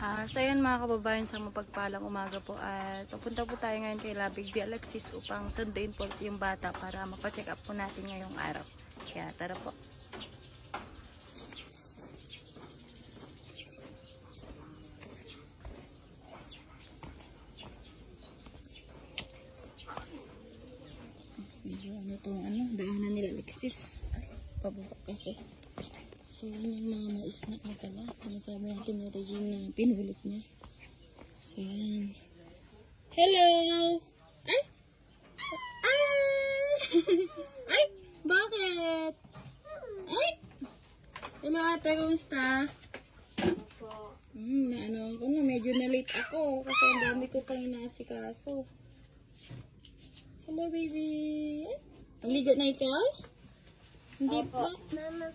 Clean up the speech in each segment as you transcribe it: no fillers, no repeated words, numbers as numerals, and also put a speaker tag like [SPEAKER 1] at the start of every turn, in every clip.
[SPEAKER 1] So yun mga kababayan, sa mapagpalang umaga po at papunta po tayo ngayon kay Labig di Alexis upang sunduin po yung bata para mapacheck up po natin ngayong araw. Kaya tara po. Medyo daanan nila Alexis. Ay, pababa kasi. So, yun yung mga mais-snack na pala. Sinasabi natin ni Regine na pinulot niya. So, yan. Hello! Ay! Ay! Ay! Bakit? Ay! Hello ate, kamusta? Ako na, medyo na-late ako kasi ang dami ko pang inaasikaso. Hello, baby! Ay! Ang ligo na ikaw? Hindi pa. Mama.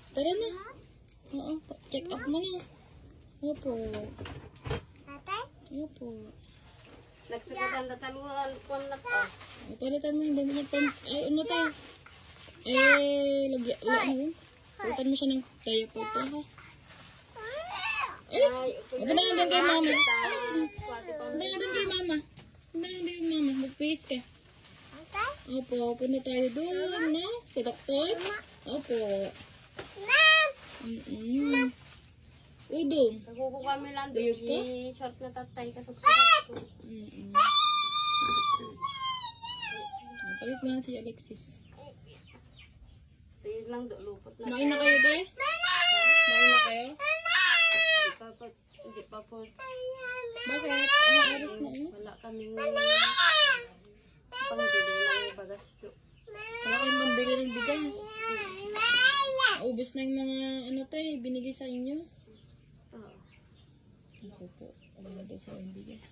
[SPEAKER 1] Tara na. Oo, check up mo na. Opo.
[SPEAKER 2] Tatay?
[SPEAKER 1] Opo.
[SPEAKER 2] Nagsukutan na taluhan ko na to.
[SPEAKER 1] Palitan mo yung dami niya pang... Ay, ano tayo? Suotan mo siya ng diaper to, ha? Punta na din kay mama. Punta na din kay mama. Punta na din kay mama. Mag-face ka. Opo, punta tayo doon, no? Sa doktor? Opo. Uy, doon.
[SPEAKER 2] Naguko kami lang doon.
[SPEAKER 1] Uyog ka?
[SPEAKER 2] I-short na tatay kasuksukat ko.
[SPEAKER 1] Palit mo na si Alexis.
[SPEAKER 2] Tingin lang doon, lupot na.
[SPEAKER 1] Kumain na kayo, be? Kumain na kayo?
[SPEAKER 2] Hindi pa po.
[SPEAKER 1] Bakit? Anong oras na yun?
[SPEAKER 2] Wala kaming pangbili ng bagas ko.
[SPEAKER 1] Wala kayong pambili ng bigas. Ubus na yung mga binigay sa inyo.
[SPEAKER 2] Oo.
[SPEAKER 1] Ako po. Wala daw sa yung bigas.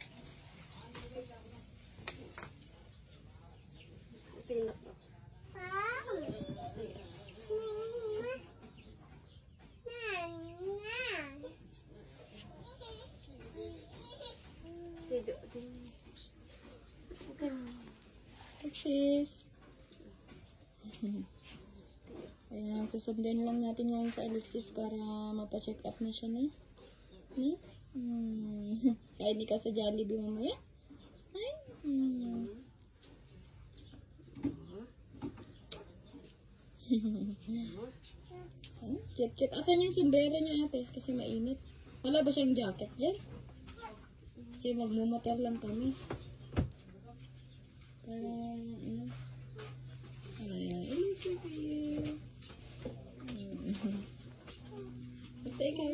[SPEAKER 2] Tingin ako.
[SPEAKER 1] Alexis. Ayan, susundin lang natin ngayon sa Alexis para mapacheck up na siya, no? No? Kaya hindi ka sa Jollibee mamaya? Ay? Cute. Asan yung sombrero niya, ate? Kasi mainit. Wala ba siyang jacket dyan? Kasi magmumotor lang kami. Para, I love you. Basta ikaw.